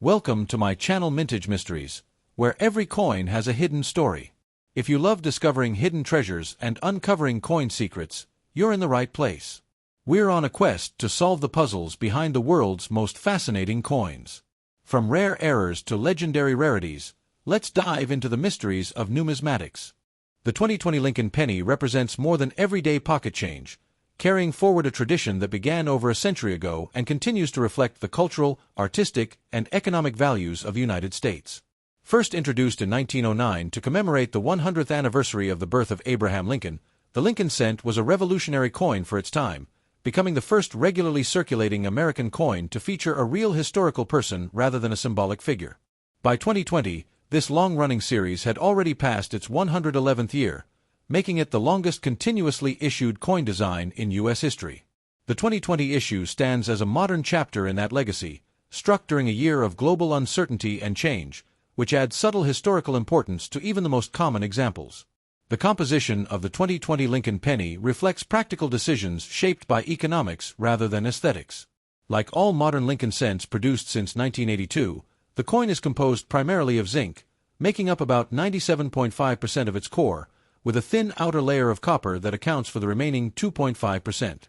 Welcome to my channel Mintage Mysteries, where every coin has a hidden story. If you love discovering hidden treasures and uncovering coin secrets, you're in the right place. We're on a quest to solve the puzzles behind the world's most fascinating coins. From rare errors to legendary rarities, let's dive into the mysteries of numismatics. The 2020 Lincoln penny represents more than everyday pocket change, carrying forward a tradition that began over a century ago and continues to reflect the cultural, artistic, and economic values of the United States. First introduced in 1909 to commemorate the 100th anniversary of the birth of Abraham Lincoln, the Lincoln cent was a revolutionary coin for its time, becoming the first regularly circulating American coin to feature a real historical person rather than a symbolic figure. By 2020, this long-running series had already passed its 111th year, making it the longest continuously issued coin design in U.S. history. The 2020 issue stands as a modern chapter in that legacy, struck during a year of global uncertainty and change, which adds subtle historical importance to even the most common examples. The composition of the 2020 Lincoln penny reflects practical decisions shaped by economics rather than aesthetics. Like all modern Lincoln cents produced since 1982, the coin is composed primarily of zinc, making up about 97.5% of its core, with a thin outer layer of copper that accounts for the remaining 2.5%.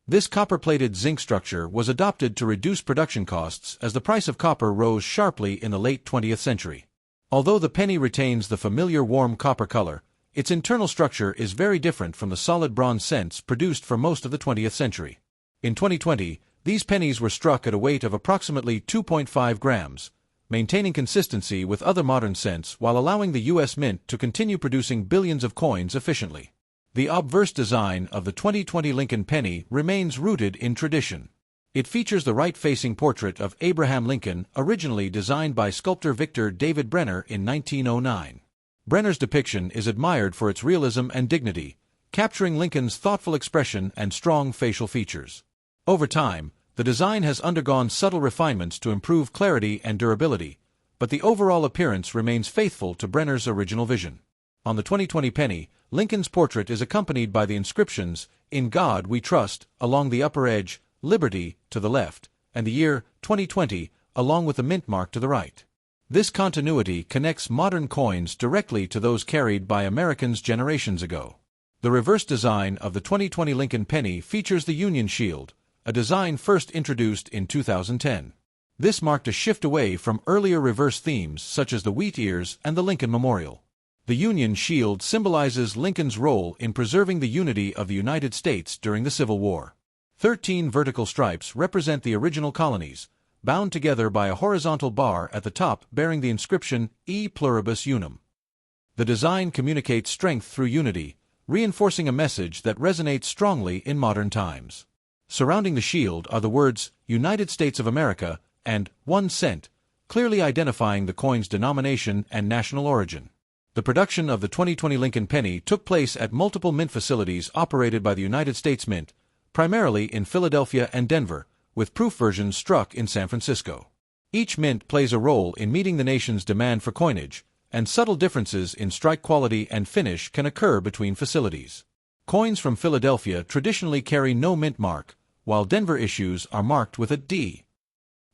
This copper-plated zinc structure was adopted to reduce production costs as the price of copper rose sharply in the late 20th century. Although the penny retains the familiar warm copper color, its internal structure is very different from the solid bronze cents produced for most of the 20th century. In 2020, these pennies were struck at a weight of approximately 2.5 grams, maintaining consistency with other modern cents while allowing the U.S. Mint to continue producing billions of coins efficiently. The obverse design of the 2020 Lincoln penny remains rooted in tradition. It features the right-facing portrait of Abraham Lincoln, originally designed by sculptor Victor David Brenner in 1909. Brenner's depiction is admired for its realism and dignity, capturing Lincoln's thoughtful expression and strong facial features. Over time, the design has undergone subtle refinements to improve clarity and durability, but the overall appearance remains faithful to Brenner's original vision. On the 2020 penny, Lincoln's portrait is accompanied by the inscriptions, "In God We Trust," along the upper edge, "Liberty," to the left, and the year 2020, along with the mint mark to the right. This continuity connects modern coins directly to those carried by Americans generations ago. The reverse design of the 2020 Lincoln penny features the Union Shield, a design first introduced in 2010. This marked a shift away from earlier reverse themes such as the wheat ears and the Lincoln Memorial. The Union Shield symbolizes Lincoln's role in preserving the unity of the United States during the Civil War. 13 vertical stripes represent the original colonies, bound together by a horizontal bar at the top bearing the inscription E Pluribus Unum. The design communicates strength through unity, reinforcing a message that resonates strongly in modern times. Surrounding the shield are the words United States of America and 1 cent, clearly identifying the coin's denomination and national origin. The production of the 2020 Lincoln penny took place at multiple mint facilities operated by the United States Mint, primarily in Philadelphia and Denver, with proof versions struck in San Francisco. Each mint plays a role in meeting the nation's demand for coinage, and subtle differences in strike quality and finish can occur between facilities. Coins from Philadelphia traditionally carry no mint mark, while Denver issues are marked with a D.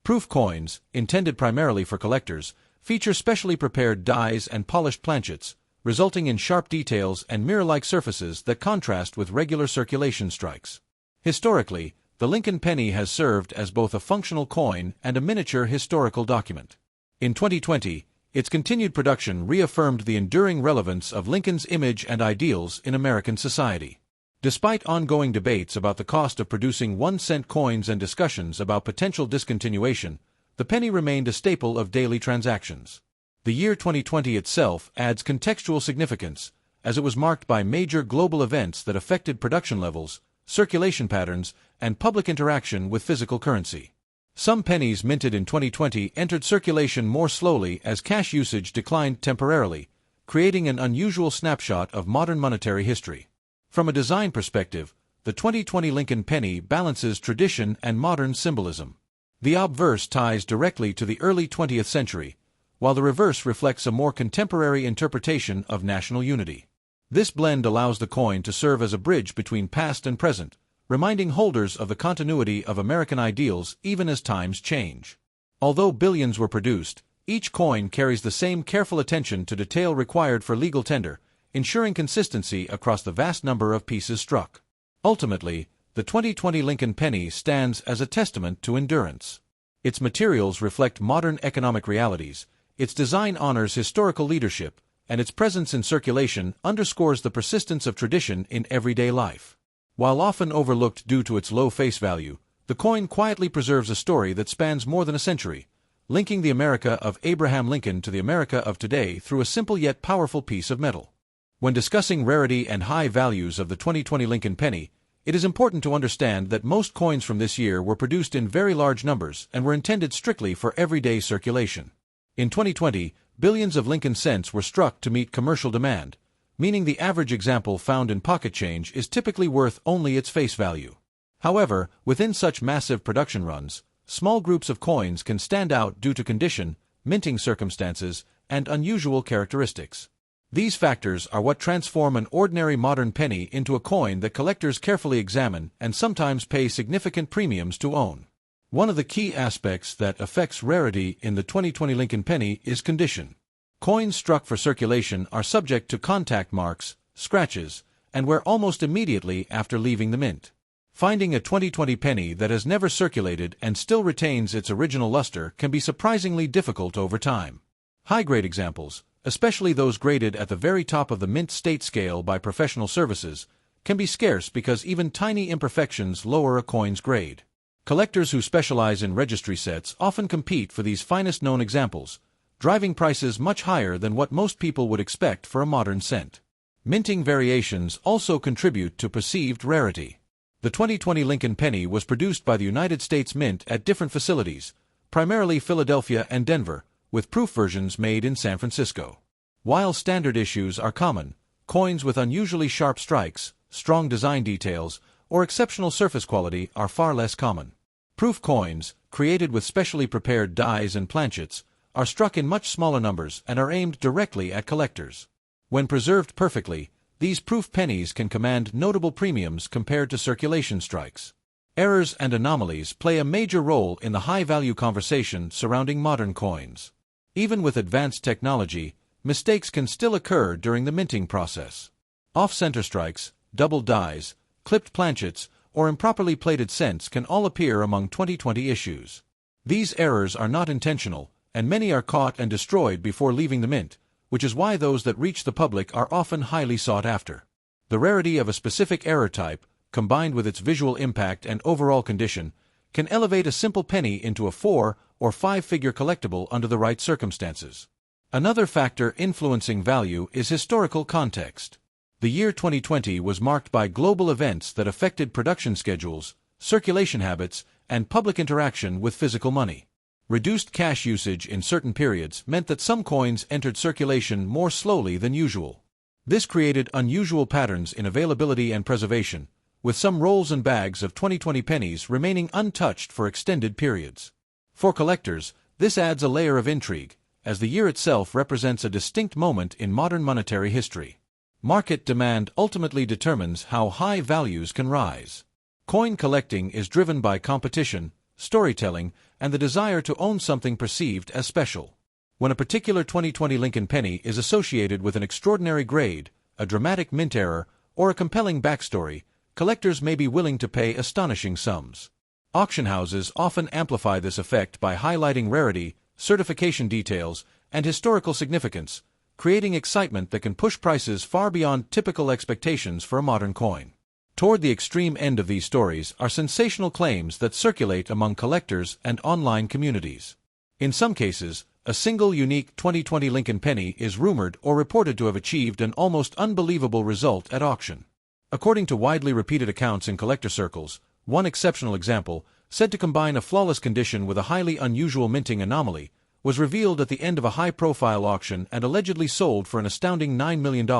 Proof coins, intended primarily for collectors, feature specially prepared dies and polished planchets, resulting in sharp details and mirror-like surfaces that contrast with regular circulation strikes. Historically, the Lincoln penny has served as both a functional coin and a miniature historical document. In 2020, its continued production reaffirmed the enduring relevance of Lincoln's image and ideals in American society. Despite ongoing debates about the cost of producing 1-cent coins and discussions about potential discontinuation, the penny remained a staple of daily transactions. The year 2020 itself adds contextual significance, as it was marked by major global events that affected production levels, circulation patterns, and public interaction with physical currency. Some pennies minted in 2020 entered circulation more slowly as cash usage declined temporarily, creating an unusual snapshot of modern monetary history. From a design perspective, the 2020 Lincoln penny balances tradition and modern symbolism. The obverse ties directly to the early 20th century, while the reverse reflects a more contemporary interpretation of national unity. This blend allows the coin to serve as a bridge between past and present, reminding holders of the continuity of American ideals even as times change. Although billions were produced, each coin carries the same careful attention to detail required for legal tender, ensuring consistency across the vast number of pieces struck. Ultimately, the 2020 Lincoln penny stands as a testament to endurance. Its materials reflect modern economic realities, its design honors historical leadership, and its presence in circulation underscores the persistence of tradition in everyday life. While often overlooked due to its low face value, the coin quietly preserves a story that spans more than a century, linking the America of Abraham Lincoln to the America of today through a simple yet powerful piece of metal. When discussing rarity and high values of the 2020 Lincoln penny, it is important to understand that most coins from this year were produced in very large numbers and were intended strictly for everyday circulation. In 2020, billions of Lincoln cents were struck to meet commercial demand, meaning the average example found in pocket change is typically worth only its face value. However, within such massive production runs, small groups of coins can stand out due to condition, minting circumstances, and unusual characteristics. These factors are what transform an ordinary modern penny into a coin that collectors carefully examine and sometimes pay significant premiums to own. One of the key aspects that affects rarity in the 2020 Lincoln penny is condition. Coins struck for circulation are subject to contact marks, scratches, and wear almost immediately after leaving the mint. Finding a 2020 penny that has never circulated and still retains its original luster can be surprisingly difficult over time. High-grade examples, especially those graded at the very top of the mint state scale by professional services, can be scarce because even tiny imperfections lower a coin's grade. Collectors who specialize in registry sets often compete for these finest known examples, driving prices much higher than what most people would expect for a modern cent. Minting variations also contribute to perceived rarity. The 2020 Lincoln penny was produced by the United States Mint at different facilities, primarily Philadelphia and Denver, with proof versions made in San Francisco. While standard issues are common, coins with unusually sharp strikes, strong design details, or exceptional surface quality are far less common. Proof coins, created with specially prepared dies and planchets, are struck in much smaller numbers and are aimed directly at collectors. When preserved perfectly, these proof pennies can command notable premiums compared to circulation strikes. Errors and anomalies play a major role in the high-value conversation surrounding modern coins. Even with advanced technology, mistakes can still occur during the minting process. Off-center strikes, double dies, clipped planchets, or improperly plated cents can all appear among 2020 issues. These errors are not intentional, and many are caught and destroyed before leaving the mint, which is why those that reach the public are often highly sought after. The rarity of a specific error type, combined with its visual impact and overall condition, can elevate a simple penny into a 4- or 5-figure collectible under the right circumstances. Another factor influencing value is historical context. The year 2020 was marked by global events that affected production schedules, circulation habits, and public interaction with physical money. Reduced cash usage in certain periods meant that some coins entered circulation more slowly than usual. This created unusual patterns in availability and preservation, with some rolls and bags of 2020 pennies remaining untouched for extended periods. For collectors, this adds a layer of intrigue, as the year itself represents a distinct moment in modern monetary history. Market demand ultimately determines how high values can rise. Coin collecting is driven by competition, storytelling, and the desire to own something perceived as special. When a particular 2020 Lincoln penny is associated with an extraordinary grade, a dramatic mint error, or a compelling backstory, collectors may be willing to pay astonishing sums. Auction houses often amplify this effect by highlighting rarity, certification details, and historical significance, creating excitement that can push prices far beyond typical expectations for a modern coin. Toward the extreme end of these stories are sensational claims that circulate among collectors and online communities. In some cases, a single unique 2020 Lincoln penny is rumored or reported to have achieved an almost unbelievable result at auction. According to widely repeated accounts in collector circles, one exceptional example, said to combine a flawless condition with a highly unusual minting anomaly, was revealed at the end of a high-profile auction and allegedly sold for an astounding $9 million,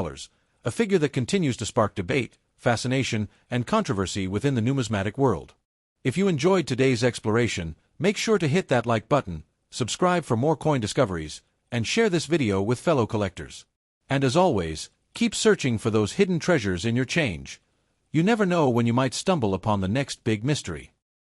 a figure that continues to spark debate, fascination, and controversy within the numismatic world. If you enjoyed today's exploration, make sure to hit that like button, subscribe for more coin discoveries, and share this video with fellow collectors. And as always, keep searching for those hidden treasures in your change. You never know when you might stumble upon the next big mystery.